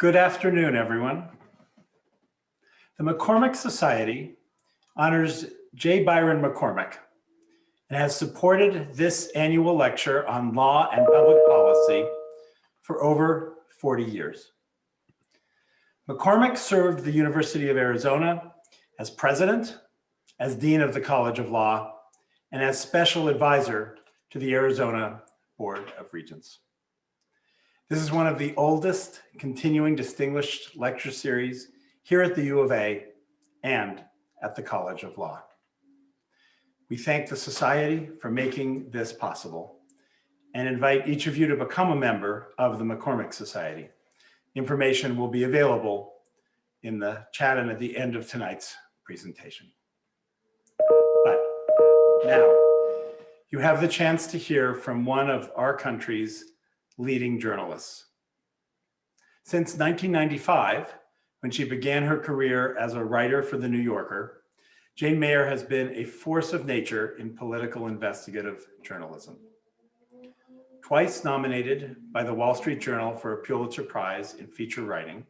Good afternoon, everyone. The McCormick Society honors J. Byron McCormick and has supported this annual lecture on law and public policy for over 40 years. McCormick served the University of Arizona as president, as dean of the College of Law, and as special advisor to the Arizona Board of Regents. This is one of the oldest continuing distinguished lecture series here at the U of A and at the College of Law. We thank the Society for making this possible and invite each of you to become a member of the McCormick Society. Information will be available in the chat and at the end of tonight's presentation. But now, you have the chance to hear from one of our country's leading journalists. Since 1995, when she began her career as a writer for The New Yorker, Jane Mayer has been a force of nature in political investigative journalism. Twice nominated by the Wall Street Journal for a Pulitzer Prize in feature writing,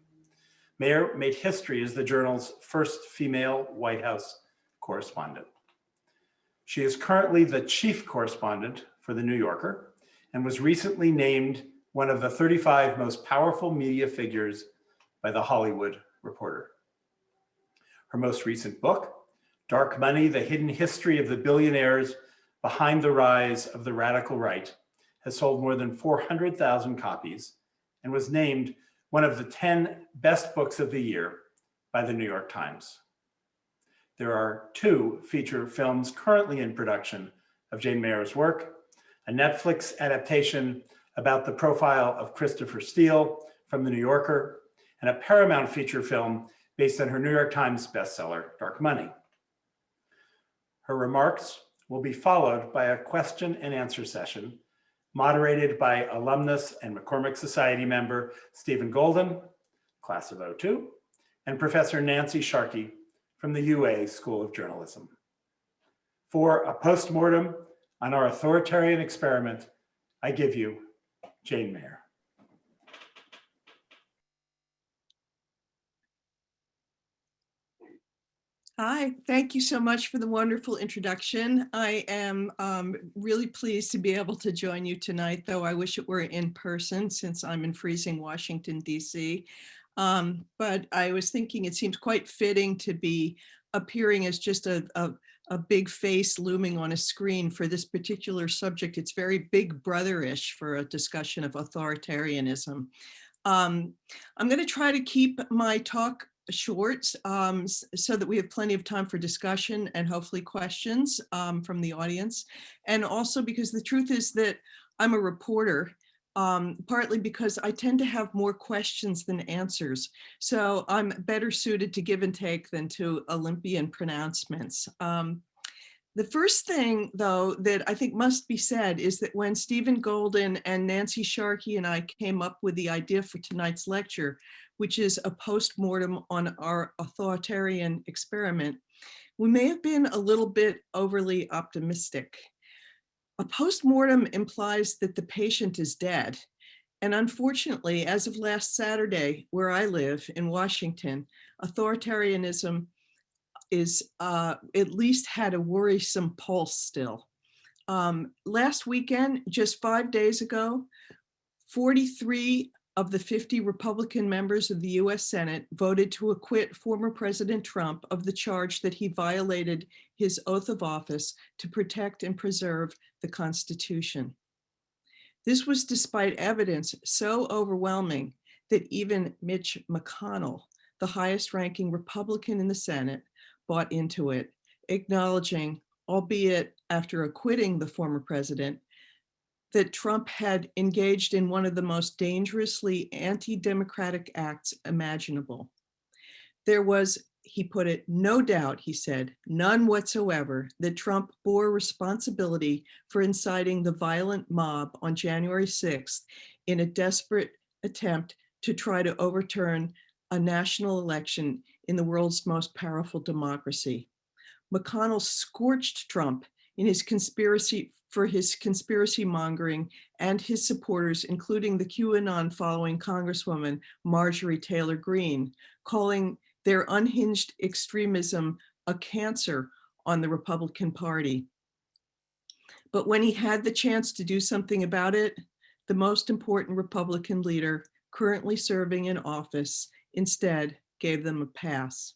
Mayer made history as the journal's first female White House correspondent. She is currently the chief correspondent for The New Yorker and was recently named one of the 35 most powerful media figures by The Hollywood Reporter. Her most recent book, Dark Money: The Hidden History of the Billionaires Behind the Rise of the Radical Right, has sold more than 400,000 copies and was named one of the 10 best books of the year by the New York Times. There are 2 feature films currently in production of Jane Mayer's work: a Netflix adaptation about the profile of Christopher Steele from The New Yorker, and a Paramount feature film based on her New York Times bestseller, Dark Money. Her remarks will be followed by a question and answer session moderated by alumnus and McCormick Society member Stephen Golden, class of '02, and Professor Nancy Sharkey from the UA School of Journalism. For a postmortem on our authoritarian experiment, I give you Jane Mayer. Hi, thank you so much for the wonderful introduction. I am really pleased to be able to join you tonight, though I wish it were in person since I'm in freezing Washington, D.C. But I was thinking it seems quite fitting to be appearing as just a big face looming on a screen for this particular subject. It's very big brother-ish for a discussion of authoritarianism. I'm going to try to keep my talk short so that we have plenty of time for discussion and hopefully questions from the audience. And also because the truth is that I'm a reporter, partly because I tend to have more questions than answers. So I'm better suited to give and take than to Olympian pronouncements. The first thing, though, that I think must be said is that when Stephen Golden and Nancy Sharkey and I came up with the idea for tonight's lecture, which is a postmortem on our authoritarian experiment, we may have been a little bit overly optimistic. A postmortem implies that the patient is dead. And unfortunately, as of last Saturday, where I live in Washington, authoritarianism is at least had a worrisome pulse still. Last weekend, just 5 days ago, 43 of the 50 Republican members of the US Senate voted to acquit former President Trump of the charge that he violated his oath of office to protect and preserve the Constitution. This was despite evidence so overwhelming that even Mitch McConnell, the highest ranking Republican in the Senate, bought into it, acknowledging, albeit after acquitting the former president, that Trump had engaged in one of the most dangerously anti-democratic acts imaginable. There was, he put it, no doubt, he said, none whatsoever, that Trump bore responsibility for inciting the violent mob on January 6th in a desperate attempt to try to overturn a national election in the world's most powerful democracy. McConnell scorched Trump in his conspiracy for his conspiracy mongering and his supporters, including the QAnon following Congresswoman Marjorie Taylor Greene, calling their unhinged extremism a cancer on the Republican Party. But when he had the chance to do something about it, the most important Republican leader currently serving in office instead gave them a pass.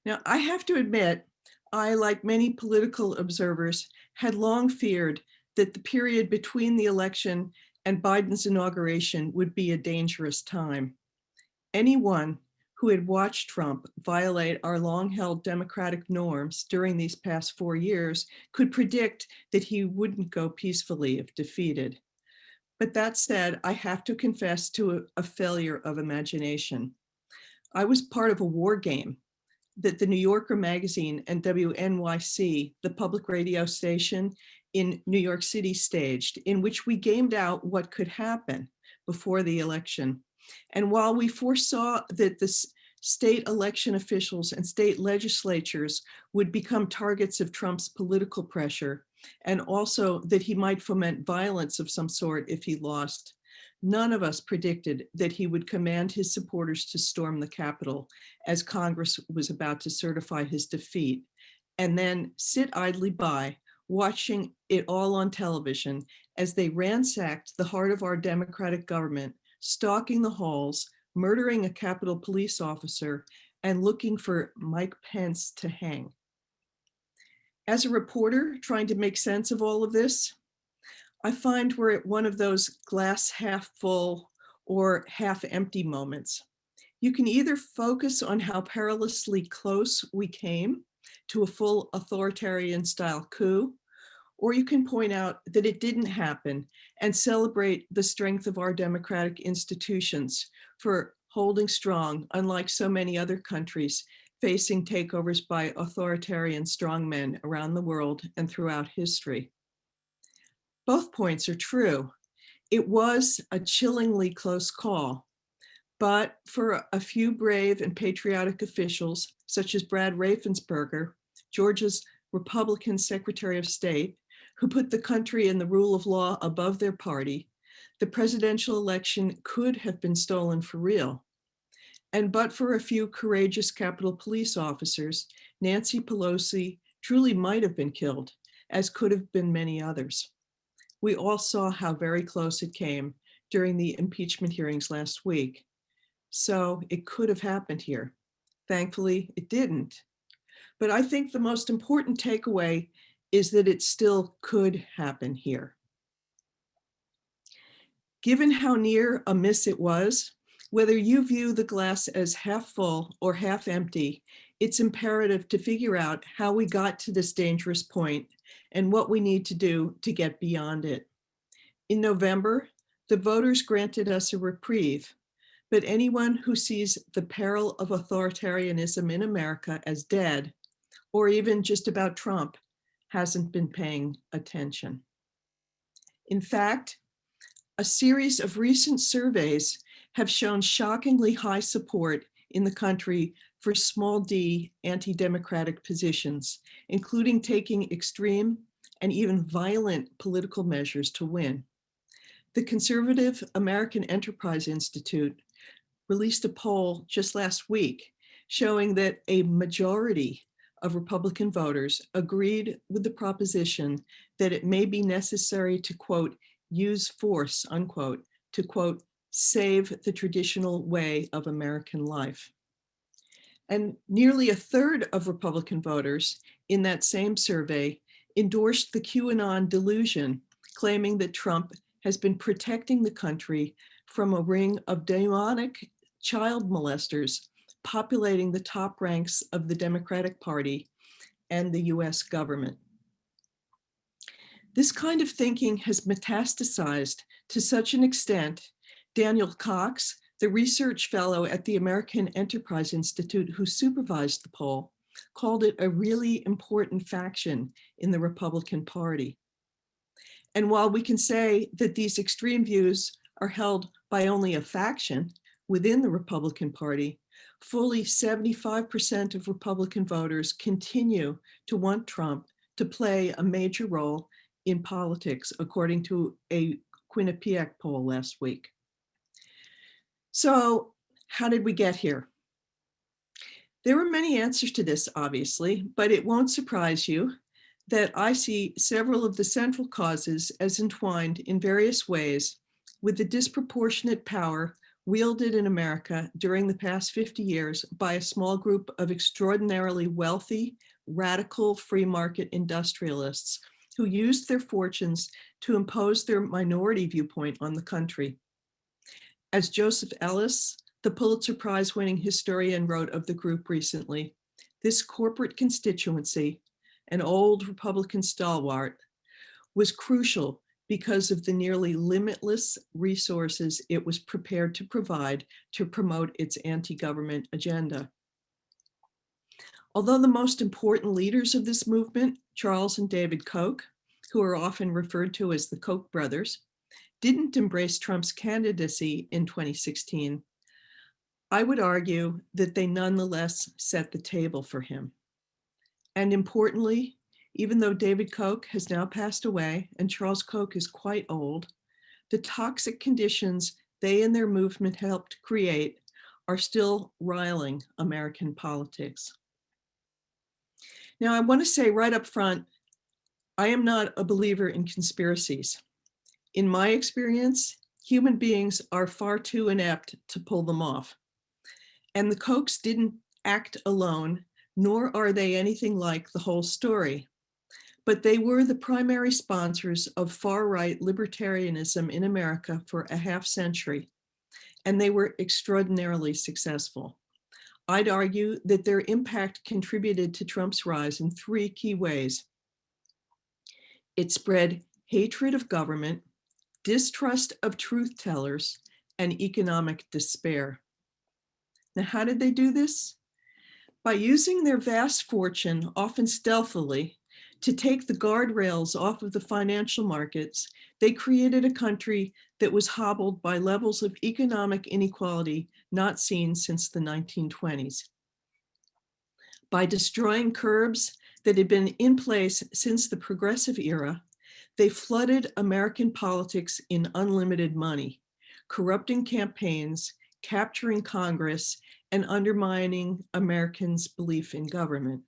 Now, I have to admit, I, like many political observers, had long feared that the period between the election and Biden's inauguration would be a dangerous time. Anyone who had watched Trump violate our long-held democratic norms during these past 4 years could predict that he wouldn't go peacefully if defeated. But that said, I have to confess to a failure of imagination. I was part of a war game that the New Yorker magazine and WNYC, the public radio station in New York City, staged, in which we gamed out what could happen before the election. And while we foresaw that the state election officials and state legislatures would become targets of Trump's political pressure, and also that he might foment violence of some sort if he lost, none of us predicted that he would command his supporters to storm the Capitol as Congress was about to certify his defeat, and then sit idly by, watching it all on television as they ransacked the heart of our democratic government, stalking the halls, murdering a Capitol police officer, and looking for Mike Pence to hang. As a reporter trying to make sense of all of this, I find we're at one of those glass half full or half empty moments. You can either focus on how perilously close we came to a full authoritarian style coup, or you can point out that it didn't happen and celebrate the strength of our democratic institutions for holding strong, unlike so many other countries facing takeovers by authoritarian strongmen around the world and throughout history. Both points are true. It was a chillingly close call, but for a few brave and patriotic officials, such as Brad Raffensperger, Georgia's Republican Secretary of State, who put the country and the rule of law above their party, the presidential election could have been stolen for real. And but for a few courageous Capitol Police officers, Nancy Pelosi truly might have been killed, as could have been many others. We all saw how very close it came during the impeachment hearings last week. So it could have happened here. Thankfully, it didn't. But I think the most important takeaway is that it still could happen here. Given how near a miss it was, whether you view the glass as half full or half empty, it's imperative to figure out how we got to this dangerous point and what we need to do to get beyond it. In November, the voters granted us a reprieve, but anyone who sees the peril of authoritarianism in America as dead, or even just about Trump, hasn't been paying attention. In fact, a series of recent surveys have shown shockingly high support in the country for small d anti-democratic positions, including taking extreme and even violent political measures to win. The conservative American Enterprise Institute released a poll just last week showing that a majority of Republican voters agreed with the proposition that it may be necessary to, quote, use force, unquote, to, quote, save the traditional way of American life. And nearly a third of Republican voters in that same survey endorsed the QAnon delusion, claiming that Trump has been protecting the country from a ring of demonic child molesters populating the top ranks of the Democratic Party and the US government. This kind of thinking has metastasized to such an extent, Daniel Cox, the research fellow at the American Enterprise Institute who supervised the poll, called it a really important faction in the Republican Party. And while we can say that these extreme views are held by only a faction within the Republican Party, fully 75% of Republican voters continue to want Trump to play a major role in politics, according to a Quinnipiac poll last week. So how did we get here? There are many answers to this, obviously, but it won't surprise you that I see several of the central causes as entwined in various ways with the disproportionate power wielded in America during the past 50 years by a small group of extraordinarily wealthy, radical free market industrialists who used their fortunes to impose their minority viewpoint on the country. As Joseph Ellis, the Pulitzer Prize-winning historian, wrote of the group recently, this corporate constituency, an old Republican stalwart, was crucial because of the nearly limitless resources it was prepared to provide to promote its anti-government agenda. Although the most important leaders of this movement, Charles and David Koch, who are often referred to as the Koch brothers, didn't embrace Trump's candidacy in 2016, I would argue that they nonetheless set the table for him. And importantly, even though David Koch has now passed away and Charles Koch is quite old, the toxic conditions they and their movement helped create are still riling American politics. Now, I want to say right up front, I am not a believer in conspiracies. In my experience, human beings are far too inept to pull them off. And the Kochs didn't act alone, nor are they anything like the whole story. But they were the primary sponsors of far-right libertarianism in America for a half century, and they were extraordinarily successful. I'd argue that their impact contributed to Trump's rise in three key ways. It spread hatred of government, distrust of truth tellers, and economic despair. Now, how did they do this? By using their vast fortune, often stealthily, to take the guardrails off of the financial markets, they created a country that was hobbled by levels of economic inequality not seen since the 1920s. By destroying curbs that had been in place since the progressive era, they flooded American politics in unlimited money, corrupting campaigns, capturing Congress, and undermining Americans' belief in government.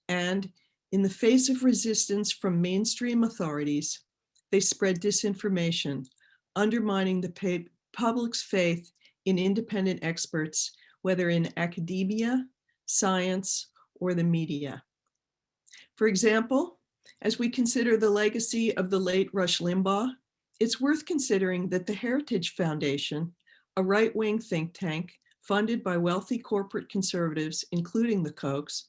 And in the face of resistance from mainstream authorities, they spread disinformation, undermining the public's faith in independent experts, whether in academia, science, or the media. For example, as we consider the legacy of the late Rush Limbaugh, it's worth considering that the Heritage Foundation, a right-wing think tank funded by wealthy corporate conservatives, including the Kochs,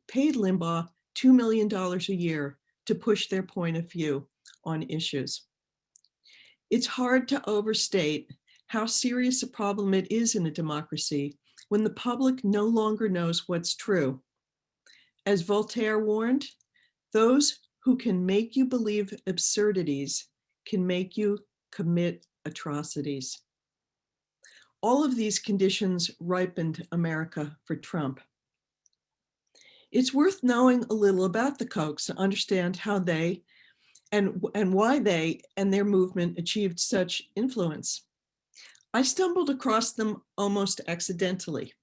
paid Limbaugh $2 million a year to push their point of view on issues. It's hard to overstate how serious a problem it is in a democracy when the public no longer knows what's true. As Voltaire warned, those who can make you believe absurdities can make you commit atrocities. All of these conditions ripened America for Trump. It's worth knowing a little about the Kochs to understand how they and why they and their movement achieved such influence. I stumbled across them almost accidentally.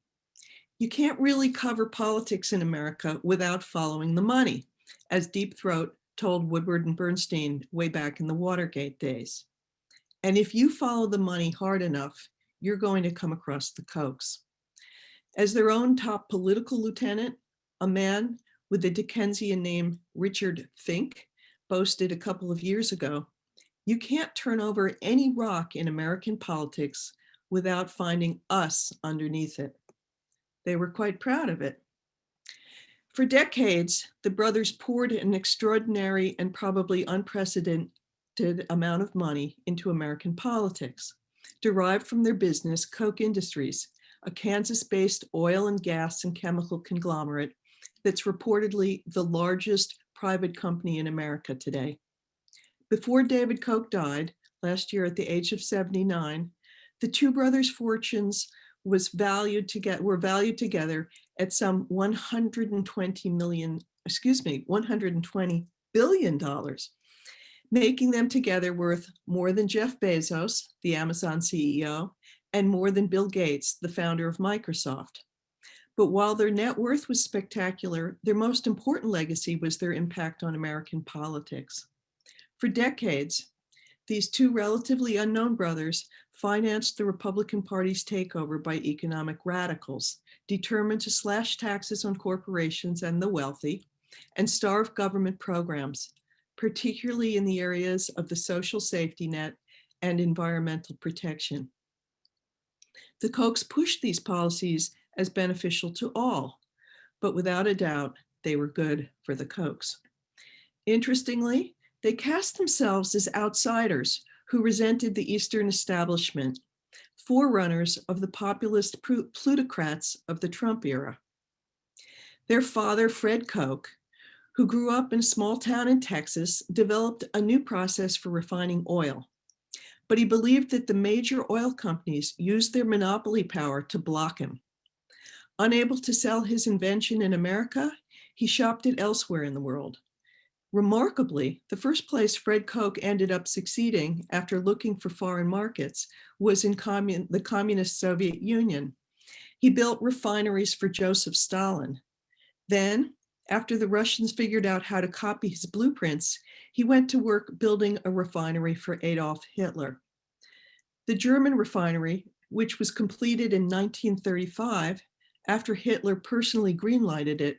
You can't really cover politics in America without following the money, as Deep Throat told Woodward and Bernstein way back in the Watergate days. And if you follow the money hard enough, you're going to come across the Kochs. As their own top political lieutenant, a man with the Dickensian name Richard Fink boasted a couple of years ago, you can't turn over any rock in American politics without finding us underneath it. They were quite proud of it. For decades, the brothers poured an extraordinary and probably unprecedented amount of money into American politics, derived from their business, Koch Industries, a Kansas-based oil and gas and chemical conglomerate that's reportedly the largest private company in America today. Before David Koch died last year at the age of 79, the two brothers' fortunes were valued together at some $120 billion. making them together worth more than Jeff Bezos, the Amazon CEO, and more than Bill Gates, the founder of Microsoft. But while their net worth was spectacular, their most important legacy was their impact on American politics. For decades, these two relatively unknown brothers financed the Republican Party's takeover by economic radicals, determined to slash taxes on corporations and the wealthy, and starve government programs, particularly in the areas of the social safety net and environmental protection. The Kochs pushed these policies as beneficial to all, but without a doubt, they were good for the Kochs. Interestingly, they cast themselves as outsiders who resented the Eastern establishment, forerunners of the populist plutocrats of the Trump era. Their father, Fred Koch, who grew up in a small town in Texas, developed a new process for refining oil. But he believed that the major oil companies used their monopoly power to block him. Unable to sell his invention in America, he shopped it elsewhere in the world. Remarkably, the first place Fred Koch ended up succeeding after looking for foreign markets was in the communist Soviet Union. He built refineries for Joseph Stalin. Then, after the Russians figured out how to copy his blueprints, he went to work building a refinery for Adolf Hitler. The German refinery, which was completed in 1935, after Hitler personally greenlighted it,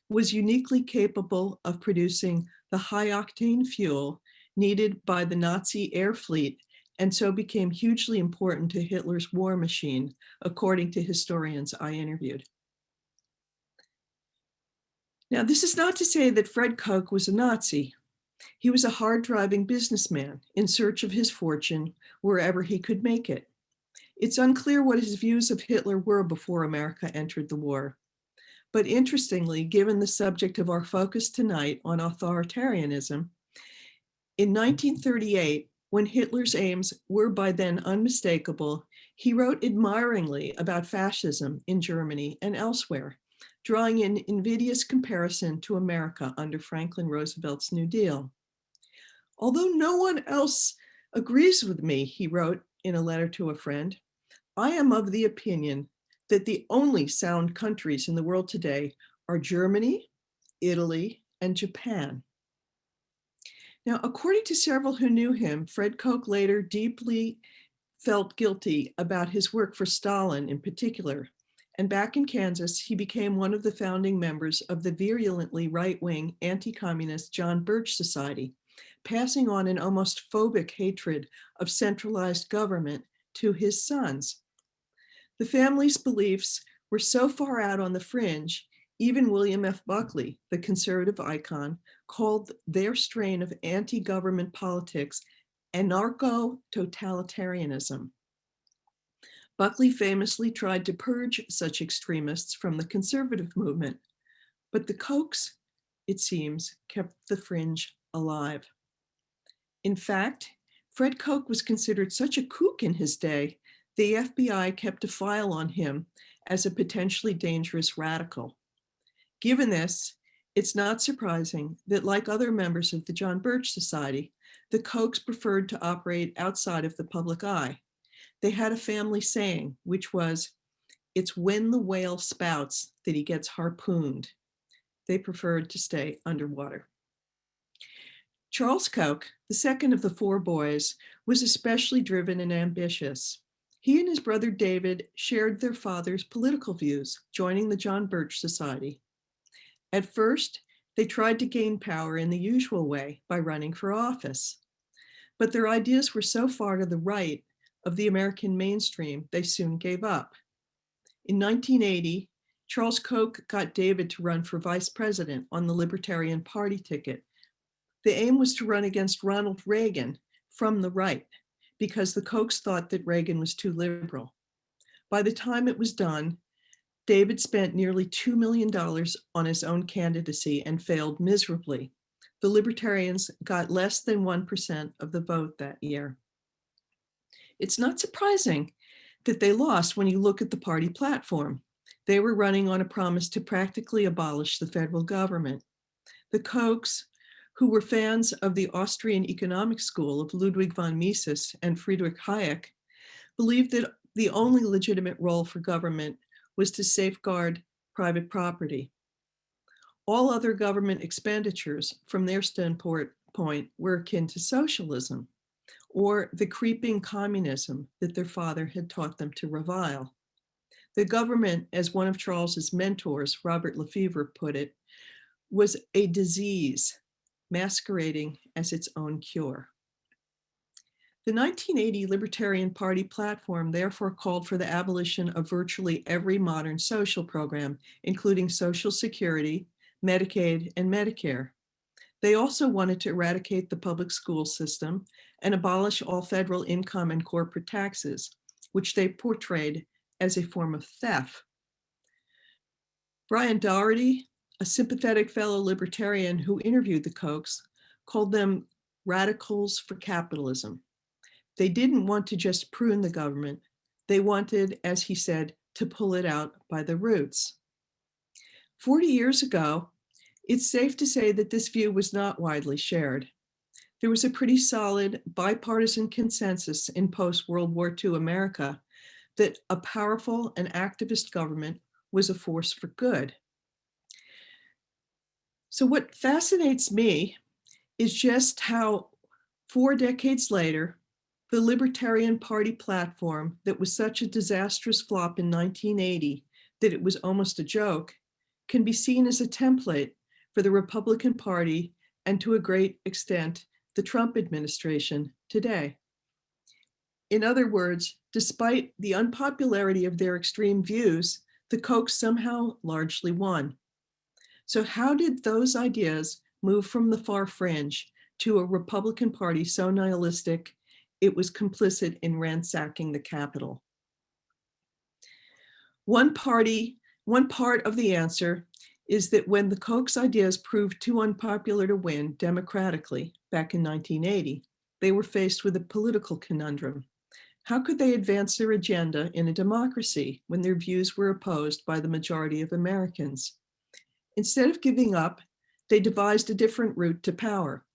was uniquely capable of producing the high-octane fuel needed by the Nazi air fleet, and so became hugely important to Hitler's war machine, according to historians I interviewed. Now, this is not to say that Fred Koch was a Nazi. He was a hard-driving businessman in search of his fortune wherever he could make it. It's unclear what his views of Hitler were before America entered the war. But interestingly, given the subject of our focus tonight on authoritarianism, in 1938, when Hitler's aims were by then unmistakable, he wrote admiringly about fascism in Germany and elsewhere, drawing an invidious comparison to America under Franklin Roosevelt's New Deal. Although no one else agrees with me, he wrote in a letter to a friend, I am of the opinion that the only sound countries in the world today are Germany, Italy, and Japan. Now, according to several who knew him, Fred Koch later deeply felt guilty about his work for Stalin in particular. And back in Kansas, he became one of the founding members of the virulently right-wing anti-communist John Birch Society, passing on an almost phobic hatred of centralized government to his sons. The family's beliefs were so far out on the fringe, even William F. Buckley, the conservative icon, called their strain of anti-government politics anarcho-totalitarianism. Buckley famously tried to purge such extremists from the conservative movement, but the Kochs, it seems, kept the fringe alive. In fact, Fred Koch was considered such a kook in his day, the FBI kept a file on him as a potentially dangerous radical. Given this, it's not surprising that, like other members of the John Birch Society, the Kochs preferred to operate outside of the public eye. They had a family saying, which was, it's when the whale spouts that he gets harpooned. They preferred to stay underwater. Charles Koch, the second of the four boys, was especially driven and ambitious. He and his brother David shared their father's political views, joining the John Birch Society. At first, they tried to gain power in the usual way by running for office. But their ideas were so far to the right of the American mainstream, they soon gave up. In 1980, Charles Koch got David to run for vice president on the Libertarian Party ticket. The aim was to run against Ronald Reagan from the right, because the Kochs thought that Reagan was too liberal. By the time it was done, David spent nearly $2 million on his own candidacy and failed miserably. The Libertarians got less than 1% of the vote that year. It's not surprising that they lost when you look at the party platform. They were running on a promise to practically abolish the federal government. The Kochs, who were fans of the Austrian economic school of Ludwig von Mises and Friedrich Hayek, believed that the only legitimate role for government was to safeguard private property. All other government expenditures, from their standpoint, were akin to socialism, or the creeping communism that their father had taught them to revile. The government, as one of Charles's mentors, Robert Lefevre, put it, was a disease masquerading as its own cure. The 1980 Libertarian Party platform therefore called for the abolition of virtually every modern social program, including Social Security, Medicaid, and Medicare. They also wanted to eradicate the public school system and abolish all federal income and corporate taxes, which they portrayed as a form of theft. Brian Doherty, a sympathetic fellow libertarian who interviewed the Kochs, called them radicals for capitalism. They didn't want to just prune the government. They wanted, as he said, to pull it out by the roots. 40 years ago, it's safe to say that this view was not widely shared. There was a pretty solid bipartisan consensus in post-World War II America that a powerful and activist government was a force for good. So what fascinates me is just how 4 decades later, the Libertarian Party platform that was such a disastrous flop in 1980 that it was almost a joke can be seen as a template for the Republican Party and to a great extent, the Trump administration today. In other words, despite the unpopularity of their extreme views, the Kochs somehow largely won. So how did those ideas move from the far fringe to a Republican Party so nihilistic it was complicit in ransacking the Capitol? One part of the answer is that when the Kochs' ideas proved too unpopular to win democratically back in 1980, they were faced with a political conundrum. How could they advance their agenda in a democracy when their views were opposed by the majority of Americans? Instead of giving up, they devised a different route to power.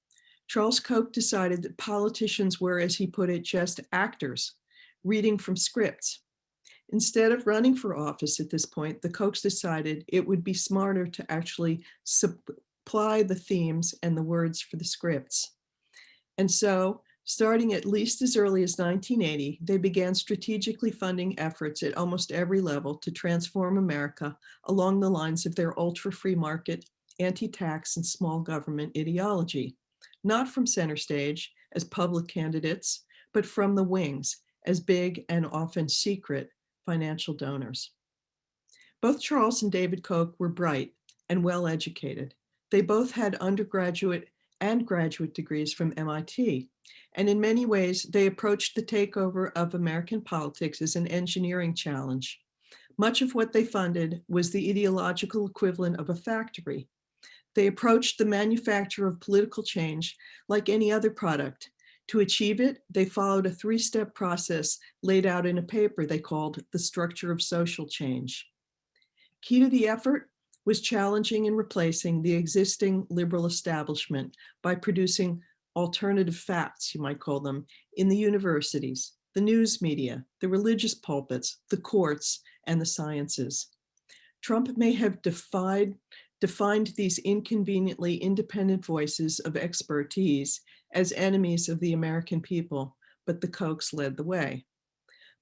Charles Koch decided that politicians were, as he put it, just actors, reading from scripts. Instead of running for office at this point, the Kochs decided it would be smarter to actually supply the themes and the words for the scripts. And so, starting at least as early as 1980, they began strategically funding efforts at almost every level to transform America along the lines of their ultra-free market, anti-tax, and small government ideology, not from center stage as public candidates, but from the wings as big and often secret financial donors. Both Charles and David Koch were bright and well-educated. They both had undergraduate and graduate degrees from MIT. And in many ways, they approached the takeover of American politics as an engineering challenge. Much of what they funded was the ideological equivalent of a factory. They approached the manufacture of political change like any other product. To achieve it, they followed a 3-step process laid out in a paper they called The Structure of Social Change. Key to the effort was challenging and replacing the existing liberal establishment by producing alternative facts, you might call them, in the universities, the news media, the religious pulpits, the courts, and the sciences. Trump may have defined these inconveniently independent voices of expertise as enemies of the American people, but the Kochs led the way.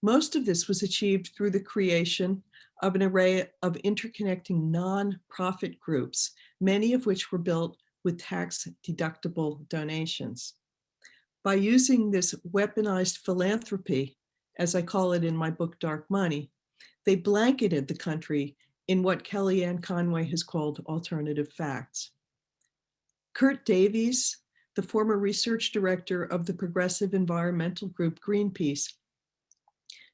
Most of this was achieved through the creation of an array of interconnecting non-profit groups, many of which were built with tax-deductible donations. By using this weaponized philanthropy, as I call it in my book, Dark Money, they blanketed the country in what Kellyanne Conway has called alternative facts. Kurt Davies, the former research director of the progressive environmental group Greenpeace,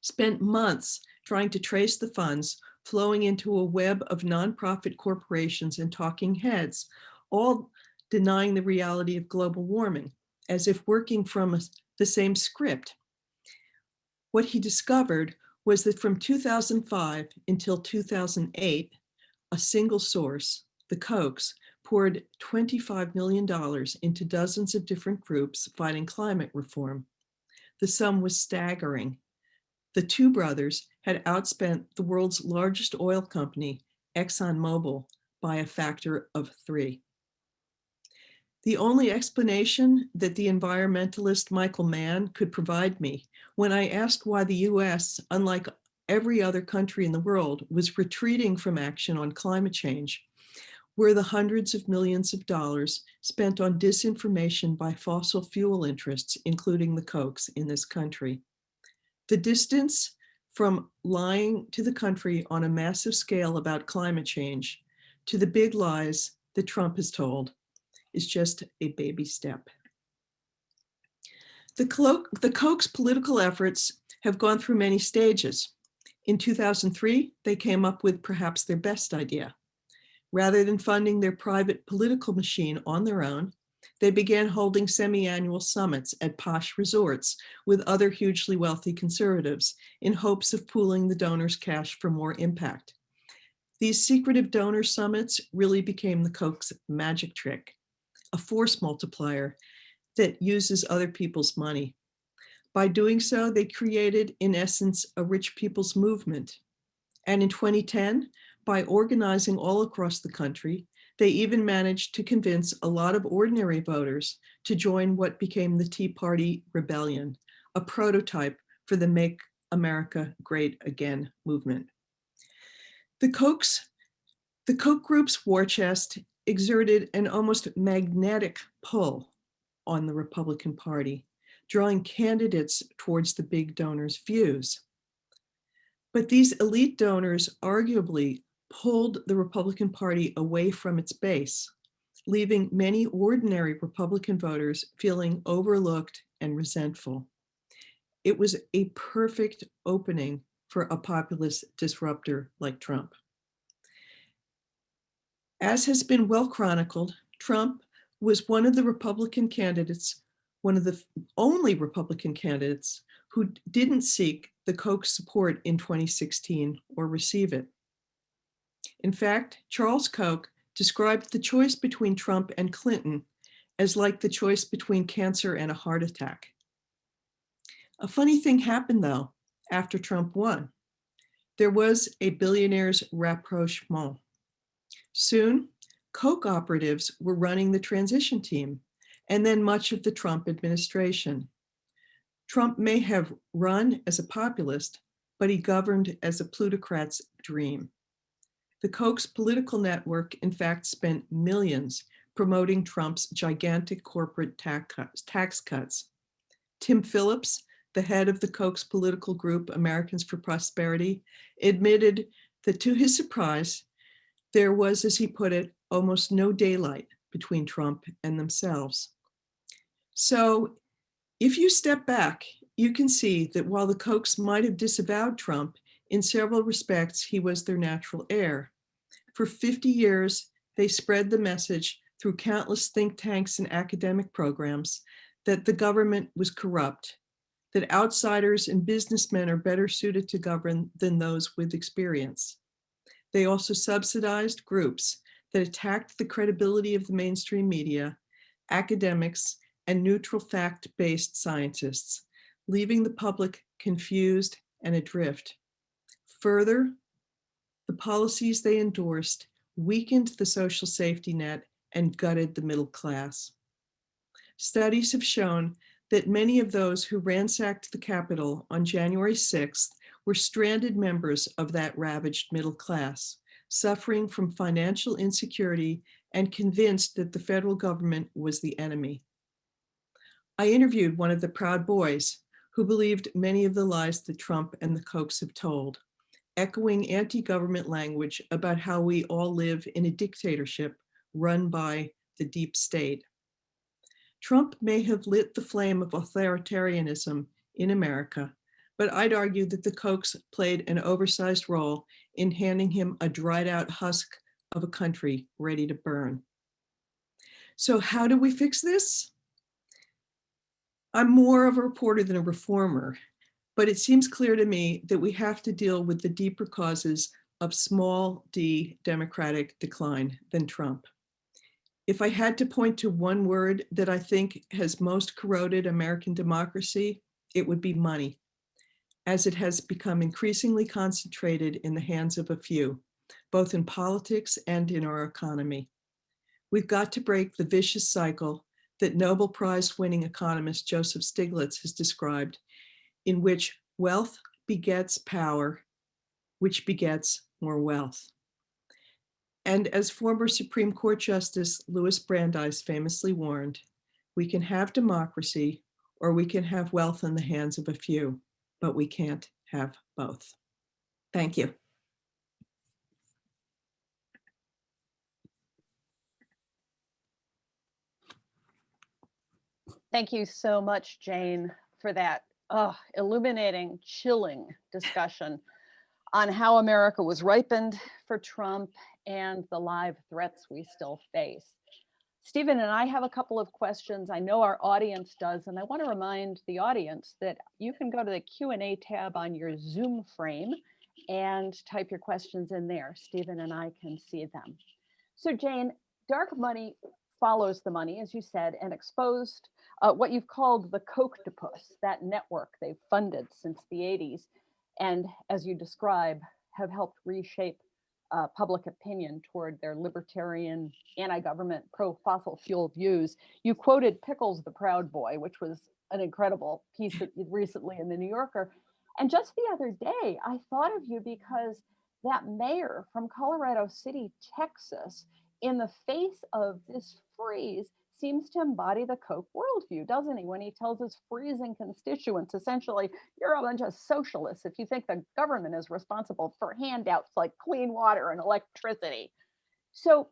spent months trying to trace the funds flowing into a web of nonprofit corporations and talking heads, all denying the reality of global warming, as if working from the same script. What he discovered was that from 2005 until 2008, a single source, the Kochs, poured $25 million into dozens of different groups fighting climate reform. The sum was staggering. The two brothers had outspent the world's largest oil company, ExxonMobil, by a factor of 3. The only explanation that the environmentalist Michael Mann could provide me when I asked why the US, unlike every other country in the world, was retreating from action on climate change, were the hundreds of millions of dollars spent on disinformation by fossil fuel interests, including the Kochs in this country. The distance from lying to the country on a massive scale about climate change to the big lies that Trump has told is just a baby step. The Koch's political efforts have gone through many stages. In 2003, they came up with perhaps their best idea. Rather than funding their private political machine on their own, they began holding semi-annual summits at posh resorts with other hugely wealthy conservatives in hopes of pooling the donors' cash for more impact. These secretive donor summits really became the Koch's magic trick, a force multiplier that uses other people's money. By doing so, they created, in essence, a rich people's movement. And in 2010, by organizing all across the country, they even managed to convince a lot of ordinary voters to join what became the Tea Party Rebellion, a prototype for the Make America Great Again movement. The Koch group's war chest exerted an almost magnetic pull on the Republican Party, drawing candidates towards the big donors' views. But these elite donors arguably pulled the Republican Party away from its base, leaving many ordinary Republican voters feeling overlooked and resentful. It was a perfect opening for a populist disruptor like Trump. As has been well chronicled, Trump was one of the Republican candidates, one of the only Republican candidates who didn't seek the Koch support in 2016 or receive it. In fact, Charles Koch described the choice between Trump and Clinton as like the choice between cancer and a heart attack. A funny thing happened, though, after Trump won. There was a billionaire's rapprochement. Soon, Koch operatives were running the transition team, and then much of the Trump administration. Trump may have run as a populist, but he governed as a plutocrat's dream. The Koch's political network, in fact, spent millions promoting Trump's gigantic corporate tax cuts. Tim Phillips, the head of the Koch's political group, Americans for Prosperity, admitted that to his surprise, there was, as he put it, almost no daylight between Trump and themselves. So if you step back, you can see that while the Kochs might have disavowed Trump, in several respects, he was their natural heir. For 50 years, they spread the message through countless think tanks and academic programs that the government was corrupt, that outsiders and businessmen are better suited to govern than those with experience. They also subsidized groups that attacked the credibility of the mainstream media, academics, and neutral fact-based scientists, leaving the public confused and adrift. Further, the policies they endorsed weakened the social safety net and gutted the middle class. Studies have shown that many of those who ransacked the Capitol on January 6th were stranded members of that ravaged middle class, suffering from financial insecurity and convinced that the federal government was the enemy. I interviewed one of the Proud Boys who believed many of the lies that Trump and the Kochs have told, echoing anti-government language about how we all live in a dictatorship run by the deep state. Trump may have lit the flame of authoritarianism in America, but I'd argue that the Kochs played an oversized role in handing him a dried out husk of a country ready to burn. So how do we fix this? I'm more of a reporter than a reformer, but it seems clear to me that we have to deal with the deeper causes of small d democratic decline than Trump. If I had to point to one word that I think has most corroded American democracy, it would be money, as it has become increasingly concentrated in the hands of a few, both in politics and in our economy. We've got to break the vicious cycle that Nobel Prize winning economist Joseph Stiglitz has described, in which wealth begets power, which begets more wealth. And as former Supreme Court Justice Louis Brandeis famously warned, we can have democracy or we can have wealth in the hands of a few, but we can't have both. Thank you. Thank you so much, Jane, for that illuminating, chilling discussion on how America was ripened for Trump and the live threats we still face. Stephen and I have a couple of questions. I know our audience does, and I want to remind the audience that you can go to the Q&A tab on your Zoom frame and type your questions in there. Stephen and I can see them. So Jane, dark money follows the money, as you said, and exposed what you've called the Cocktopus, that network they've funded since the 80s, and as you describe, have helped reshape public opinion toward their libertarian, anti-government, pro-fossil fuel views. You quoted Pickles the Proud Boy, which was an incredible piece that you recently in the New Yorker. And just the other day, I thought of you because that mayor from Colorado City, Texas, in the face of this freeze, seems to embody the Koch worldview, doesn't he? When he tells his freezing constituents, essentially, you're a bunch of socialists if you think the government is responsible for handouts like clean water and electricity. So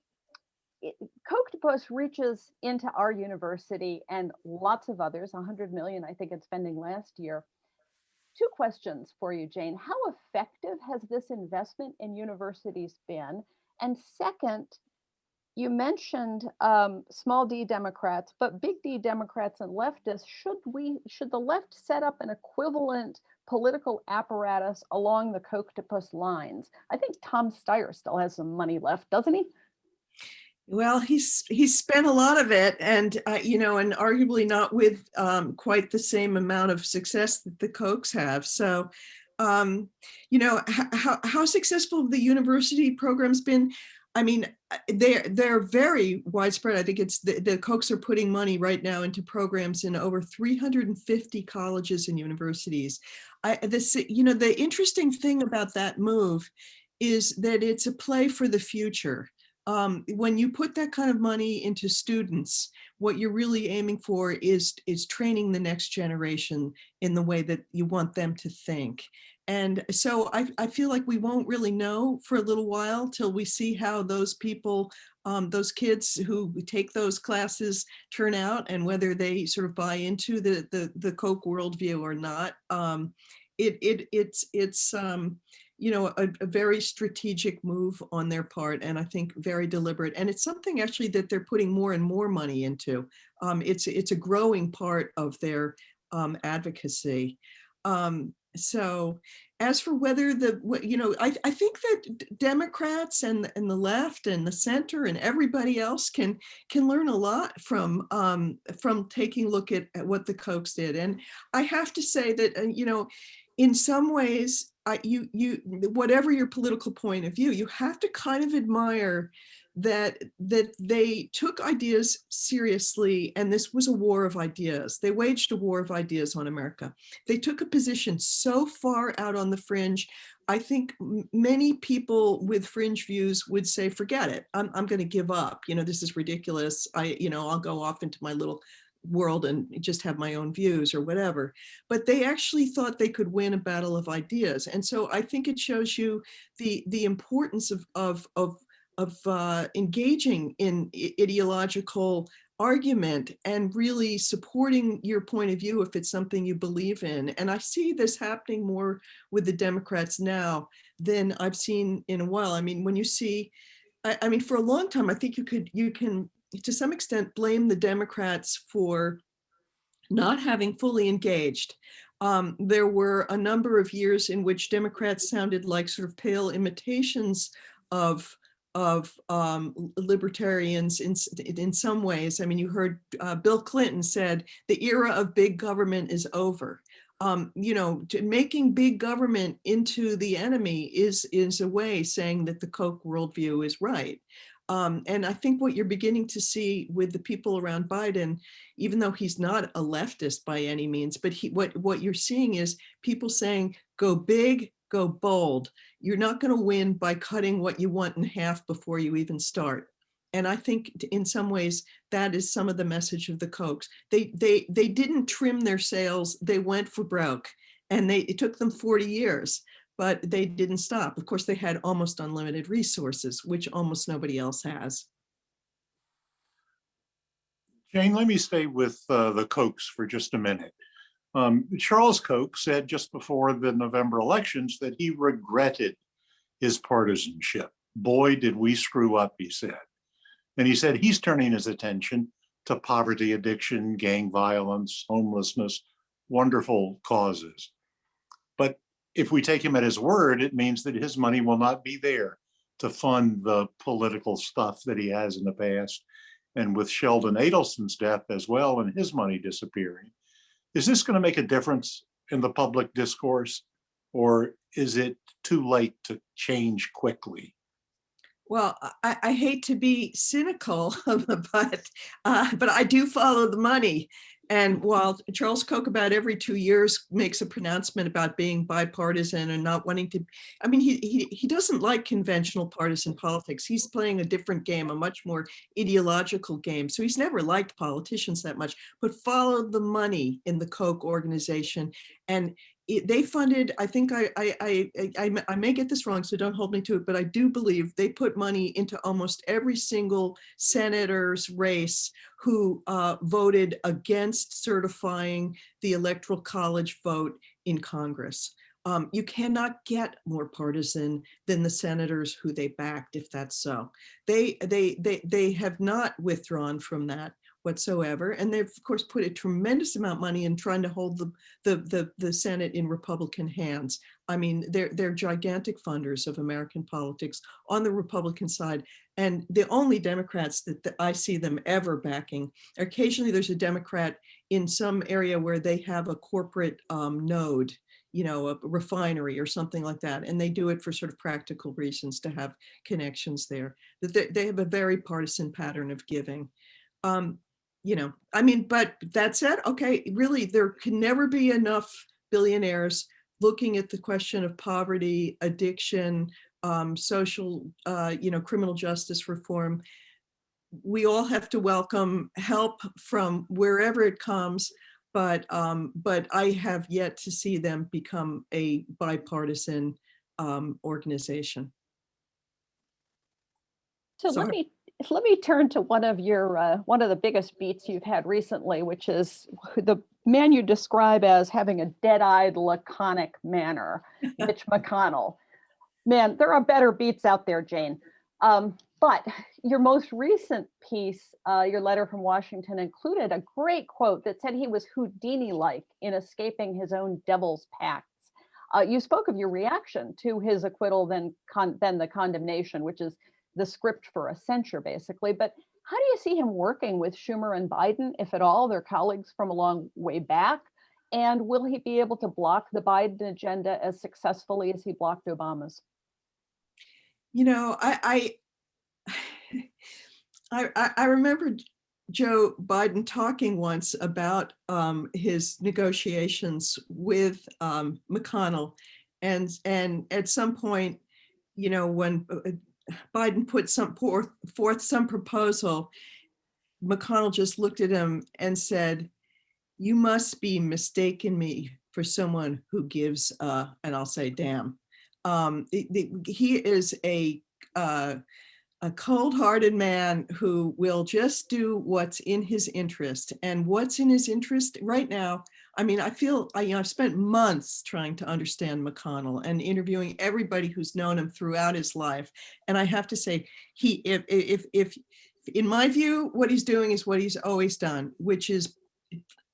Cocktopus reaches into our university and lots of others, 100 million, I think it's spending last year. Two questions for you, Jane. How effective has this investment in universities been? And second, you mentioned small d Democrats, but big D Democrats and leftists. Should the left set up an equivalent political apparatus along the Cocktopus lines? I think Tom Steyer still has some money left, doesn't he? Well, he's spent a lot of it, and and arguably not with quite the same amount of success that the Kochs have. So, how successful have the university programs been? I mean, they're very widespread. I think it's the Kochs are putting money right now into programs in over 350 colleges and universities. The interesting thing about that move is that it's a play for the future. When you put that kind of money into students, what you're really aiming for is training the next generation in the way that you want them to think. And so I feel like we won't really know for a little while till we see how those people, those kids who take those classes turn out and whether they sort of buy into the Koch worldview or not. It's a very strategic move on their part, and I think very deliberate. And it's something actually that they're putting more and more money into. It's a growing part of their advocacy. So as for whether I think that Democrats and the left and the center and everybody else can learn a lot from taking a look at what the Kochs did. And I have to say that, in some ways, whatever your political point of view, you have to kind of admire that they took ideas seriously, and this was a war of ideas. They waged a war of ideas on America. They took a position so far out on the fringe. I think many people with fringe views would say, forget it, I'm going to give up. This is ridiculous. I'll go off into my little world and just have my own views or whatever. But they actually thought they could win a battle of ideas. And so I think it shows you the importance of engaging in ideological argument and really supporting your point of view if it's something you believe in. And I see this happening more with the Democrats now than I've seen in a while. I mean, when you see, for a long time, I think you can to some extent blame the Democrats for not having fully engaged. There were a number of years in which Democrats sounded like sort of pale imitations of of libertarians in some ways. I mean, you heard Bill Clinton said the era of big government is over. You know, making big government into the enemy is a way saying that the Koch worldview is right. And I think what you're beginning to see with the people around Biden, even though he's not a leftist by any means, but what you're seeing is people saying, go big, go bold. You're not going to win by cutting what you want in half before you even start. And I think in some ways that is some of the message of the Kochs. They didn't trim their sails. They went for broke, and it took them 40 years, but they didn't stop. Of course, they had almost unlimited resources, which almost nobody else has. Jane, let me stay with the Kochs for just a minute. Charles Koch said just before the November elections that he regretted his partisanship. Boy, did we screw up, he said. And he said he's turning his attention to poverty, addiction, gang violence, homelessness, wonderful causes. But if we take him at his word, it means that his money will not be there to fund the political stuff that he has in the past. And with Sheldon Adelson's death as well and his money disappearing, is this going to make a difference in the public discourse, or is it too late to change quickly? Well, I hate to be cynical, but I do follow the money. And while Charles Koch about every 2 years makes a pronouncement about being bipartisan and not wanting to, I mean, he doesn't like conventional partisan politics. He's playing a different game, a much more ideological game. So he's never liked politicians that much, but followed the money in the Koch organization. And they funded, I think I may get this wrong, so don't hold me to it, but I do believe they put money into almost every single senator's race who voted against certifying the Electoral College vote in Congress. You cannot get more partisan than the senators who they backed, if that's so. They have not withdrawn from that whatsoever, and they've of course put a tremendous amount of money in trying to hold the Senate in Republican hands. I mean, they're gigantic funders of American politics on the Republican side, and the only Democrats that I see them ever backing. Occasionally, there's a Democrat in some area where they have a corporate node, you know, a refinery or something like that, and they do it for sort of practical reasons to have connections there. That they have a very partisan pattern of giving. You know, I mean, but that said, okay, really, there can never be enough billionaires looking at the question of poverty, addiction, social, you know, criminal justice reform. We all have to welcome help from wherever it comes, but I have yet to see them become a bipartisan organization. So let me turn to one of the biggest beats you've had recently, which is the man you describe as having a dead-eyed, laconic manner, Mitch McConnell. Man, there are better beats out there, Jane. But your most recent piece, your letter from Washington, included a great quote that said he was Houdini-like in escaping his own devil's pacts. You spoke of your reaction to his acquittal, then the condemnation, which is the script for a censure, basically. But how do you see him working with Schumer and Biden, if at all? They're colleagues from a long way back. And will he be able to block the Biden agenda as successfully as he blocked Obama's? You know, I remember Joe Biden talking once about his negotiations with McConnell, and at some point, you know, when Biden put forth some proposal, McConnell just looked at him and said, "You must be mistaking me for someone who gives and I'll say damn." He is a cold-hearted man who will just do what's in his interest. And what's in his interest right now, I mean, I've spent months trying to understand McConnell and interviewing everybody who's known him throughout his life. And I have to say, if in my view, what he's doing is what he's always done, which is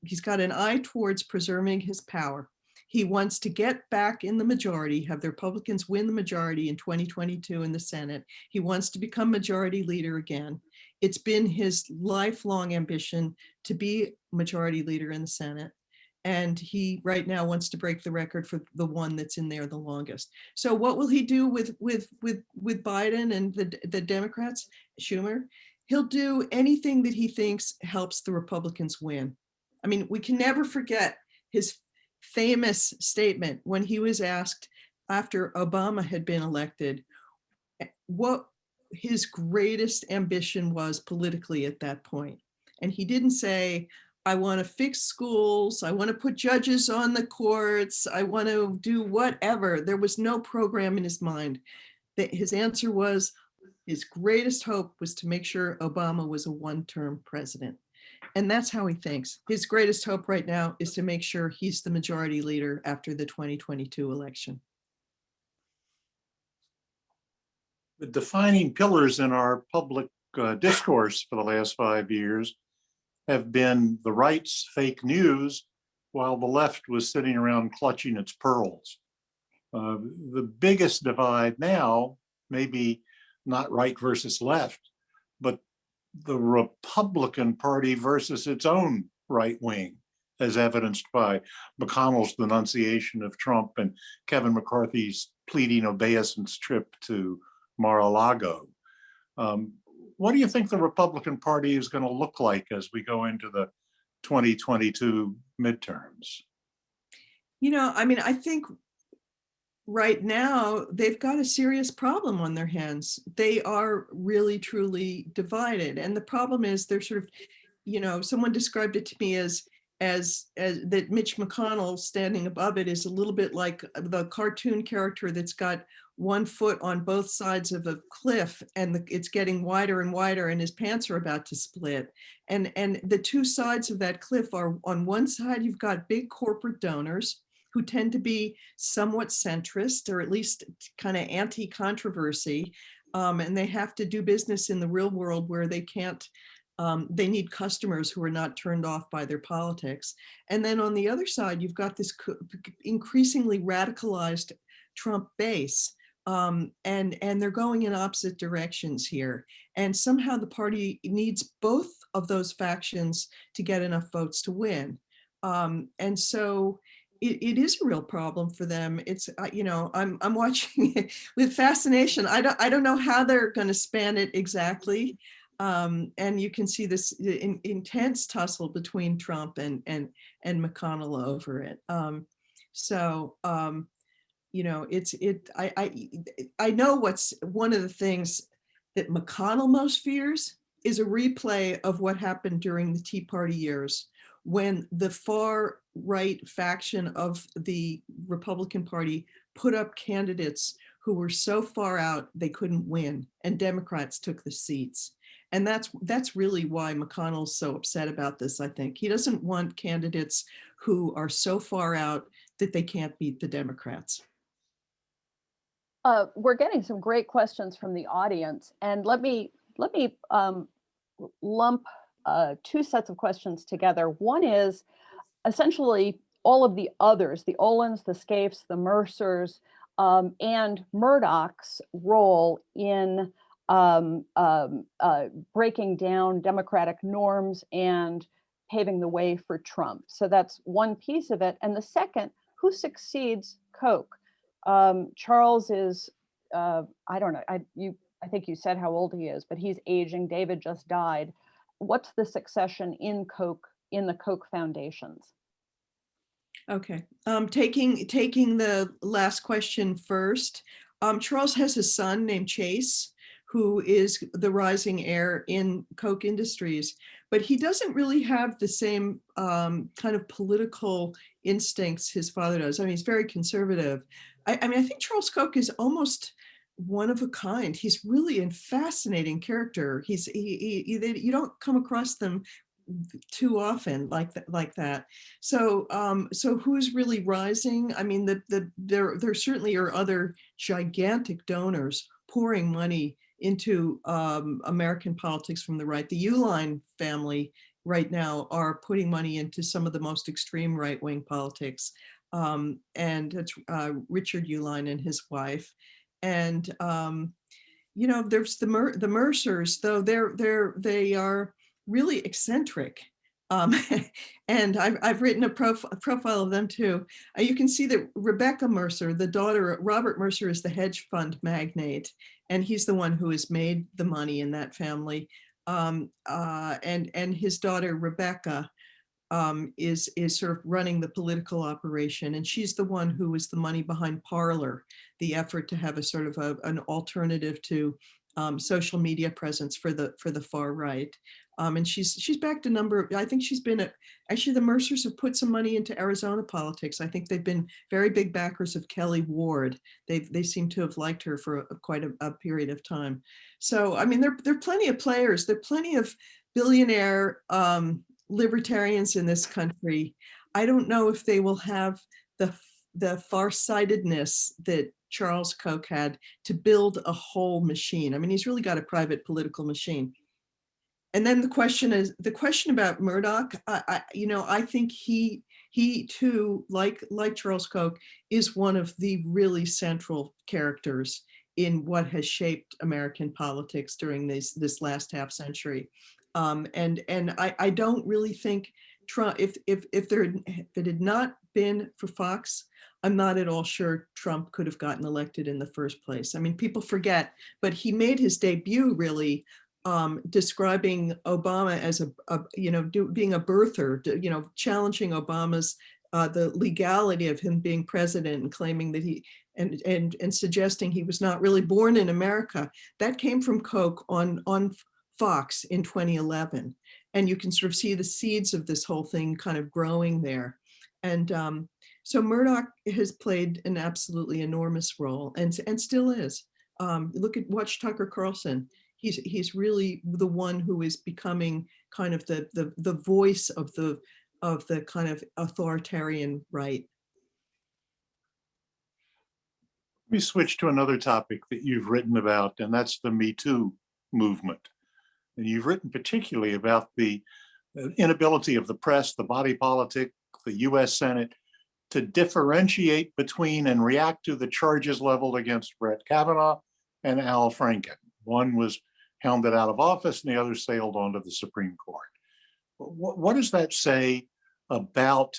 he's got an eye towards preserving his power. He wants to get back in the majority, have the Republicans win the majority in 2022 in the Senate. He wants to become majority leader again. It's been his lifelong ambition to be majority leader in the Senate. And he right now wants to break the record for the one that's in there the longest. So what will he do with Biden and the Democrats, Schumer? He'll do anything that he thinks helps the Republicans win. I mean, we can never forget his famous statement when he was asked after Obama had been elected what his greatest ambition was politically at that point. And he didn't say, I want to fix schools, I want to put judges on the courts, I want to do whatever. There was no program in his mind. His answer was, his greatest hope was to make sure Obama was a one-term president. And that's how he thinks. His greatest hope right now is to make sure he's the majority leader after the 2022 election. The defining pillars in our public discourse for the last 5 years have been the right's fake news, while the left was sitting around clutching its pearls. The biggest divide now, maybe not right versus left, but the Republican Party versus its own right wing, as evidenced by McConnell's denunciation of Trump and Kevin McCarthy's pleading obeisance trip to Mar-a-Lago. What do you think the Republican Party is going to look like as we go into the 2022 midterms? You know, I mean, I think right now they've got a serious problem on their hands. They are really, truly divided. And the problem is they're sort of, you know, someone described it to me as that Mitch McConnell standing above it is a little bit like the cartoon character that's got one foot on both sides of a cliff and it's getting wider and wider and his pants are about to split. And the two sides of that cliff are, on one side, you've got big corporate donors who tend to be somewhat centrist or at least kind of anti-controversy. And they have to do business in the real world where they can't, they need customers who are not turned off by their politics. And then on the other side, you've got this increasingly radicalized Trump base. And they're going in opposite directions here. And somehow the party needs both of those factions to get enough votes to win. And so it is a real problem for them. It's, you know, I'm watching it with fascination. I don't know how they're going to span it exactly. And you can see this intense tussle between Trump and McConnell over it. You know, I know what's one of the things that McConnell most fears is a replay of what happened during the Tea Party years, when the far right faction of the Republican Party put up candidates who were so far out they couldn't win, and Democrats took the seats. And that's really why McConnell's so upset about this, I think. He doesn't want candidates who are so far out that they can't beat the Democrats. We're getting some great questions from the audience, and let me lump two sets of questions together. One is essentially all of the others, the Olins, the Scaife, the Mercers, and Murdoch's role in breaking down democratic norms and paving the way for Trump. So that's one piece of it. And the second, who succeeds Koch? Charles is, I don't know, I think you said how old he is, but he's aging. David just died. What's the succession in Koch, in the Koch foundations? Okay, taking the last question first. Charles has a son named Chase, who is the rising heir in Koch Industries, but he doesn't really have the same kind of political instincts his father does. I mean, he's very conservative. I mean, I think Charles Koch is almost one of a kind. He's really a fascinating character. You don't come across them too often like that. So who's really rising? I mean, there certainly are other gigantic donors pouring money into American politics from the right. The Uline family right now are putting money into some of the most extreme right-wing politics. and it's Richard Uline and his wife. And there's the Mercers, though they are really eccentric. And I've written a profile of them too. You can see that Rebecca Mercer, the daughter, Robert Mercer, is the hedge fund magnate, and he's the one who has made the money in that family. And his daughter Rebecca is sort of running the political operation, and she's the one who is the money behind Parler, the effort to have a sort of an alternative to social media presence for the far right. And she's backed a number of, I think she's been actually the Mercers have put some money into Arizona politics. I think they've been very big backers of Kelly Ward. They seem to have liked her for quite a period of time. So, I mean, there are plenty of players. There are plenty of billionaire libertarians in this country. I don't know if they will have the farsightedness that Charles Koch had to build a whole machine. I mean, he's really got a private political machine. And then the question about Murdoch. I think he too, like Charles Koch, is one of the really central characters in what has shaped American politics during this last half century. And I don't really think Trump, if it had not been for Fox, I'm not at all sure Trump could have gotten elected in the first place. I mean, people forget, but he made his debut really describing Obama as being a birther, challenging Obama's the legality of him being president and claiming that he and suggesting he was not really born in America. That came from Koch on Fox in 2011. And you can sort of see the seeds of this whole thing kind of growing there. And so Murdoch has played an absolutely enormous role and still is. Watch Tucker Carlson. He's really the one who is becoming kind of the voice of the kind of authoritarian right. Let me switch to another topic that you've written about, and that's the Me Too movement. And you've written particularly about the inability of the press, the body politic, the US Senate to differentiate between and react to the charges leveled against Brett Kavanaugh and Al Franken. One was hounded out of office and the other sailed onto the Supreme Court. What does that say about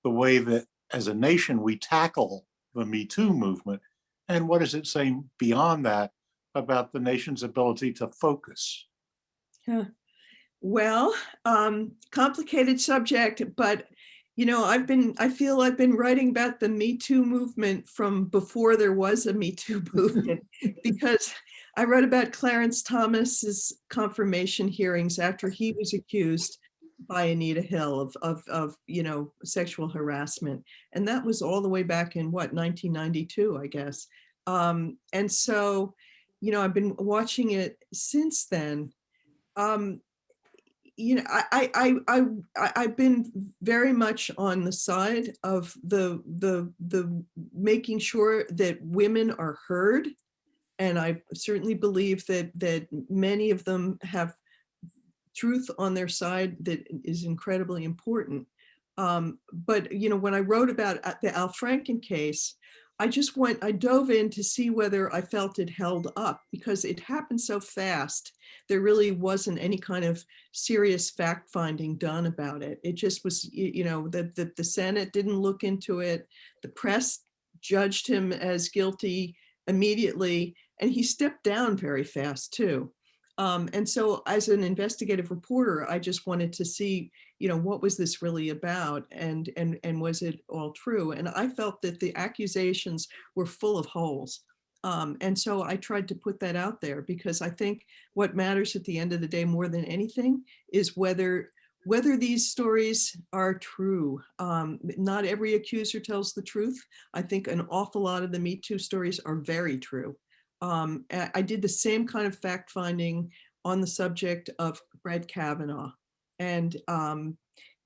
the way that as a nation we tackle the Me Too movement? And what does it say beyond that about the nation's ability to focus? Yeah. Well, complicated subject, but I feel I've been writing about the Me Too movement from before there was a Me Too movement, because I wrote about Clarence Thomas's confirmation hearings after he was accused by Anita Hill of sexual harassment, and that was all the way back in 1992, I guess. And so, I've been watching it since then. I've been very much on the side of the making sure that women are heard, and I certainly believe that many of them have truth on their side that is incredibly important. But when I wrote about the Al Franken case, I dove in to see whether I felt it held up, because it happened so fast. There really wasn't any kind of serious fact finding done about it. It just was, the Senate didn't look into it. The press judged him as guilty immediately, and he stepped down very fast too. And so as an investigative reporter, I just wanted to see, what was this really about, and was it all true? And I felt that the accusations were full of holes. And so I tried to put that out there, because I think what matters at the end of the day more than anything is whether these stories are true. Not every accuser tells the truth. I think an awful lot of the Me Too stories are very true. I did the same kind of fact finding on the subject of Brett Kavanaugh. And,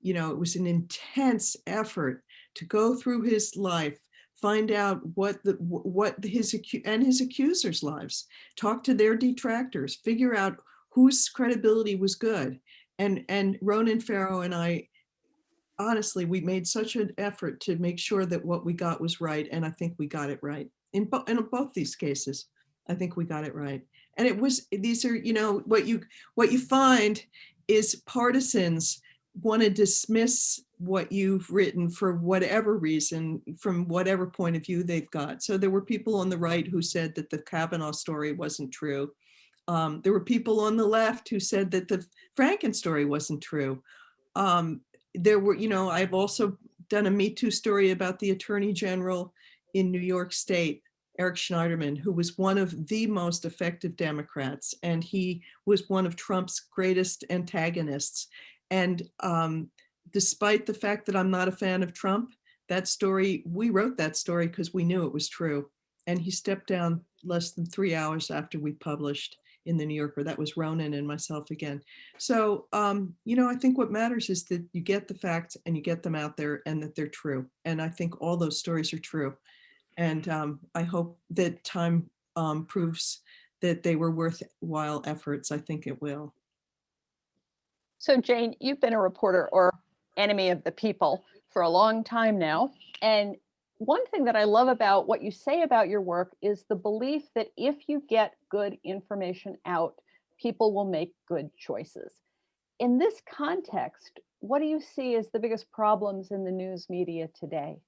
it was an intense effort to go through his life, find out what his accusers' lives, talk to their detractors, figure out whose credibility was good. And Ronan Farrow and I honestly, we made such an effort to make sure that what we got was right, and I think we got it right. In both these cases, I think we got it right. And it was, these are, what you find is partisans want to dismiss what you've written for whatever reason, from whatever point of view they've got. So there were people on the right who said that the Kavanaugh story wasn't true. There were people on the left who said that the Franken story wasn't true. There were, I've also done a Me Too story about the Attorney General in New York State, Eric Schneiderman, who was one of the most effective Democrats, and he was one of Trump's greatest antagonists. And despite the fact that I'm not a fan of Trump, that story, we wrote that story because we knew it was true. And he stepped down less than 3 hours after we published in the New Yorker. That was Ronan and myself again. So, I think what matters is that you get the facts and you get them out there and that they're true. And I think all those stories are true. And I hope that time proves that they were worthwhile efforts. I think it will. So Jane, you've been a reporter or enemy of the people for a long time now. And one thing that I love about what you say about your work is the belief that if you get good information out, people will make good choices. In this context, what do you see as the biggest problems in the news media today?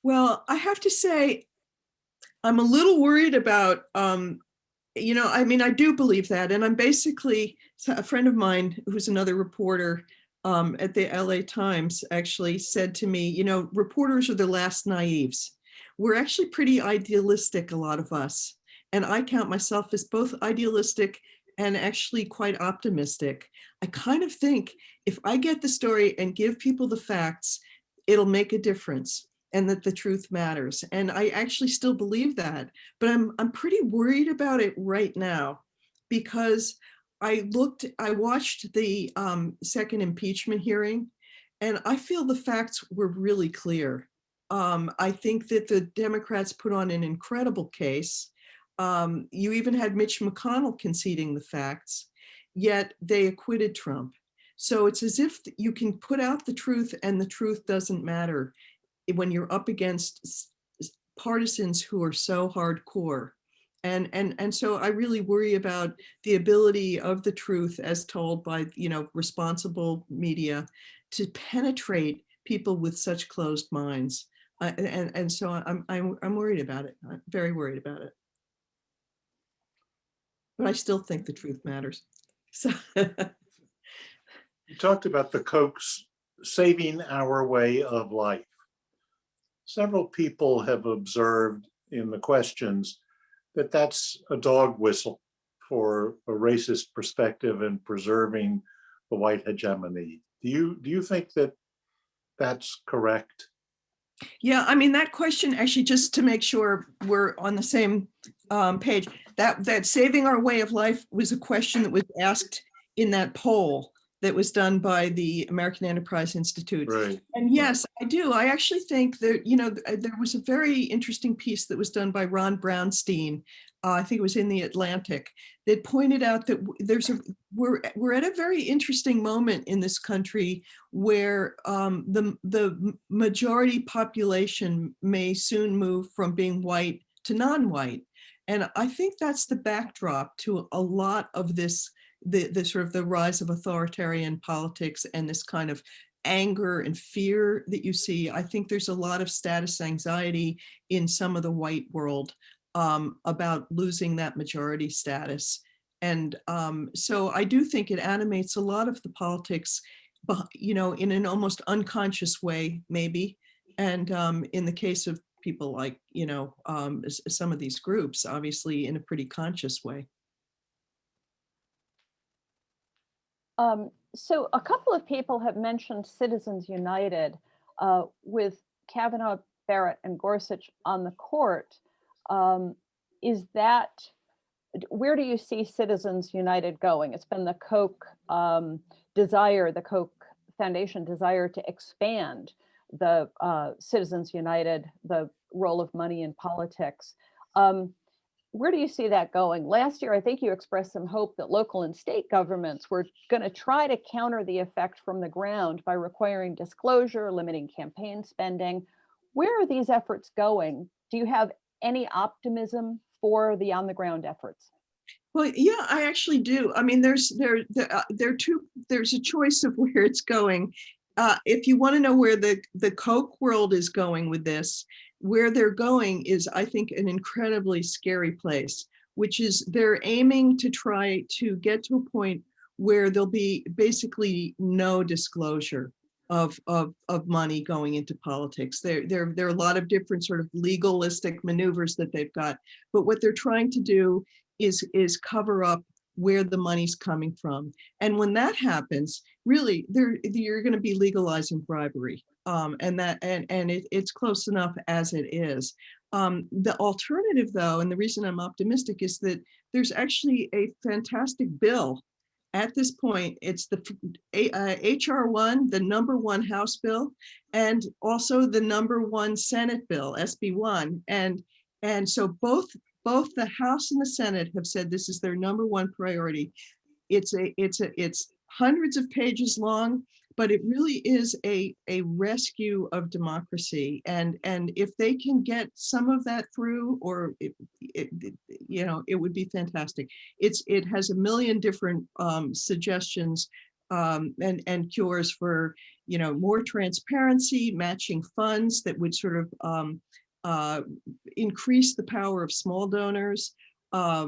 Well, I have to say, I'm a little worried about, I do believe that. And I'm basically, a friend of mine who's another reporter at the LA Times actually said to me, reporters are the last naives. We're actually pretty idealistic, a lot of us. And I count myself as both idealistic and actually quite optimistic. I kind of think if I get the story and give people the facts, it'll make a difference and that the truth matters. And I actually still believe that, but I'm pretty worried about it right now because I watched the second impeachment hearing, and I feel the facts were really clear. I think that the Democrats put on an incredible case. You even had Mitch McConnell conceding the facts, yet they acquitted Trump. So it's as if you can put out the truth and the truth doesn't matter when you're up against partisans who are so hardcore. And so I really worry about the ability of the truth as told by, responsible media to penetrate people with such closed minds. And so I'm worried about it. I'm very worried about it. But I still think the truth matters. So You talked about the Kochs saving our way of life. Several people have observed in the questions that that's a dog whistle for a racist perspective and preserving the white hegemony. Do you think that that's correct? yeah, that question, actually, just to make sure we're on the same page, that saving our way of life was a question that was asked in that poll that was done by the American Enterprise Institute. Right. And yes, I do. I actually think that, there was a very interesting piece that was done by Ron Brownstein. I think it was in the Atlantic, that pointed out that we're at a very interesting moment in this country where the majority population may soon move from being white to non-white. And I think that's the backdrop to a lot of this, the sort of the rise of authoritarian politics and this kind of anger and fear that you see. I think there's a lot of status anxiety in some of the white world about losing that majority status. And so I do think it animates a lot of the politics, in an almost unconscious way, maybe. And in the case of people like, some of these groups, obviously in a pretty conscious way. So a couple of people have mentioned Citizens United with Kavanaugh, Barrett, and Gorsuch on the court. Where do you see Citizens United going? It's been the Koch the Koch Foundation desire to expand the Citizens United, the role of money in politics. where do you see that going? Last year, I think you expressed some hope that local and state governments were going to try to counter the effect from the ground by requiring disclosure, limiting campaign spending. Where are these efforts going? Do you have any optimism for the on the ground efforts? Well, yeah, I actually do. I mean, there's a choice of where it's going. If you want to know where the Coke world is going with this, where they're going is, I think, an incredibly scary place, which is they're aiming to try to get to a point where there'll be basically no disclosure of money going into politics. There are a lot of different sort of legalistic maneuvers that they've got, but what they're trying to do is cover up where the money's coming from. And when that happens, really, you're going to be legalizing bribery. It's close enough as it is. The alternative, though, and the reason I'm optimistic, is that there's actually a fantastic bill at this point. It's the HR1, the #1 House bill, and also the #1 Senate bill, SB1. And so both the House and the Senate have said this is their #1 priority. It's hundreds of pages long, but it really is a rescue of democracy. And if they can get some of that through, or it would be fantastic. It has a million different suggestions and cures for more transparency, matching funds that would sort of increase the power of small donors, lower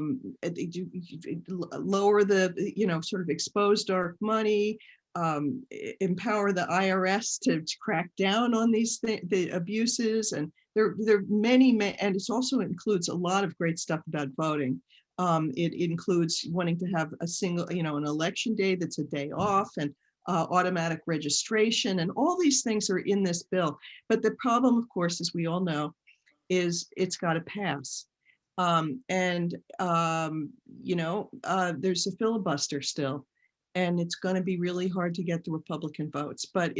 the, sort of expose dark money, empower the IRS to crack down on the abuses. And there are many, and it also includes a lot of great stuff about voting. It includes wanting to have a single, an election day that's a day off, and automatic registration, and all these things are in this bill. But the problem, of course, as we all know, is it's got to pass. There's a filibuster still, and it's going to be really hard to get the Republican votes. But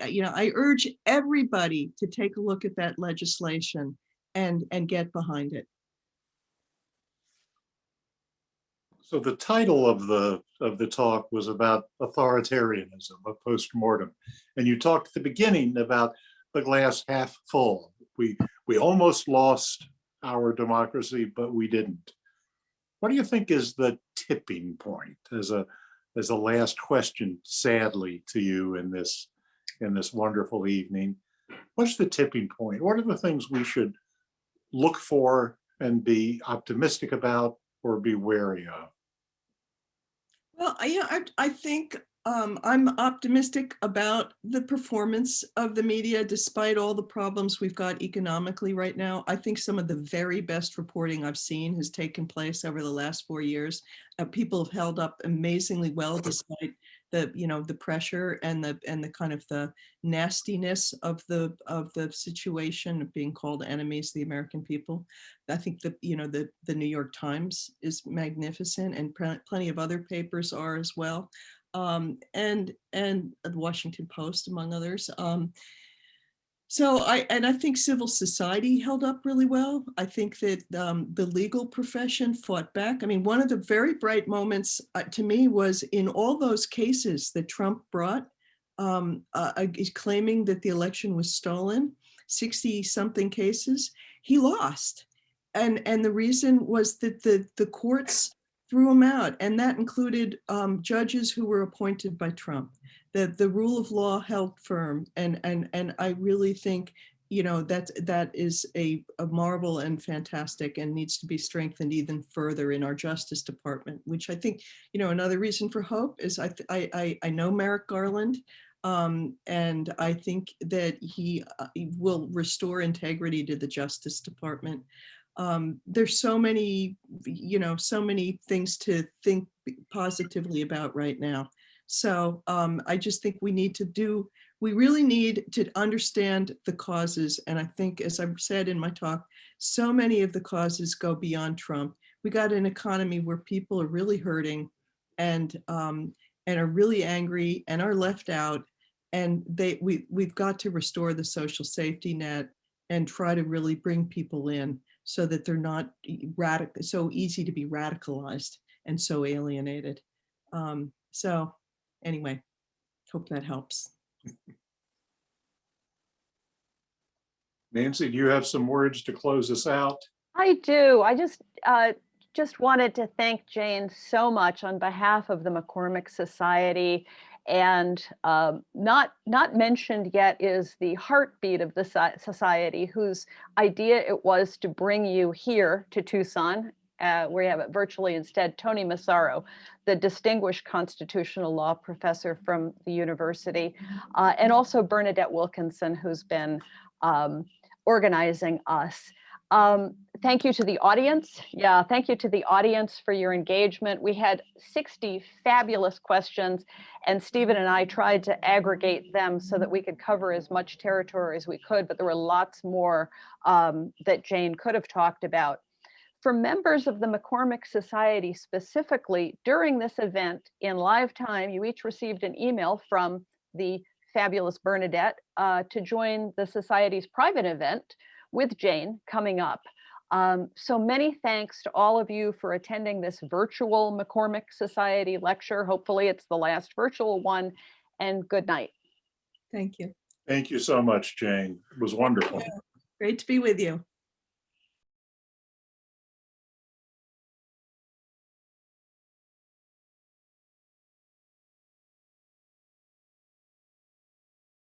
I urge everybody to take a look at that legislation and get behind it. So the title of the talk was about authoritarianism, a postmortem, and you talked at the beginning about the glass half full. We almost lost our democracy, but we didn't. What do you think is the tipping point, as a last question, sadly, to you in this wonderful evening? What's the tipping point? What are the things we should look for and be optimistic about or be wary of? Well, I think I'm optimistic about the performance of the media, despite all the problems we've got economically right now. I think some of the very best reporting I've seen has taken place over the last 4 years. People have held up amazingly well, despite the pressure and the kind of the nastiness of the situation of being called enemies, the American people. I think the New York Times is magnificent, and plenty of other papers are as well. And the Washington Post, among others. I think civil society held up really well. I think that the legal profession fought back. I mean, one of the very bright moments to me was in all those cases that Trump brought, claiming that the election was stolen, 60-something cases, he lost. And the reason was that the courts threw him out, and that included judges who were appointed by Trump. The rule of law held firm, and I really think that is a marvel and fantastic, and needs to be strengthened even further in our Justice Department. Which I think another reason for hope is I know Merrick Garland, and I think that he will restore integrity to the Justice Department. There's so many things to think positively about right now. So I just think we really need to understand the causes. And I think, as I've said in my talk, so many of the causes go beyond Trump. We got an economy where people are really hurting and are really angry and are left out. And we've got to restore the social safety net and try to really bring people in. so that they're not radical, so easy to be radicalized and so alienated. So anyway, hope that helps. Nancy, do you have some words to close us out? I do. I just wanted to thank Jane so much on behalf of the McCormick Society. And not mentioned yet is the heartbeat of the society, whose idea it was to bring you here to Tucson. We have it virtually instead. Tony Massaro, the distinguished constitutional law professor from the university, and also Bernadette Wilkinson, who's been organizing us. Thank you to the audience. Yeah, thank you to the audience for your engagement. We had 60 fabulous questions, and Stephen and I tried to aggregate them so that we could cover as much territory as we could, but there were lots more that Jane could have talked about. For members of the McCormick Society specifically, during this event in live time, you each received an email from the fabulous Bernadette to join the Society's private event with Jane coming up. So many thanks to all of you for attending this virtual McCormick Society lecture. Hopefully it's the last virtual one, and good night. Thank you. Thank you so much, Jane. It was wonderful. Great to be with you.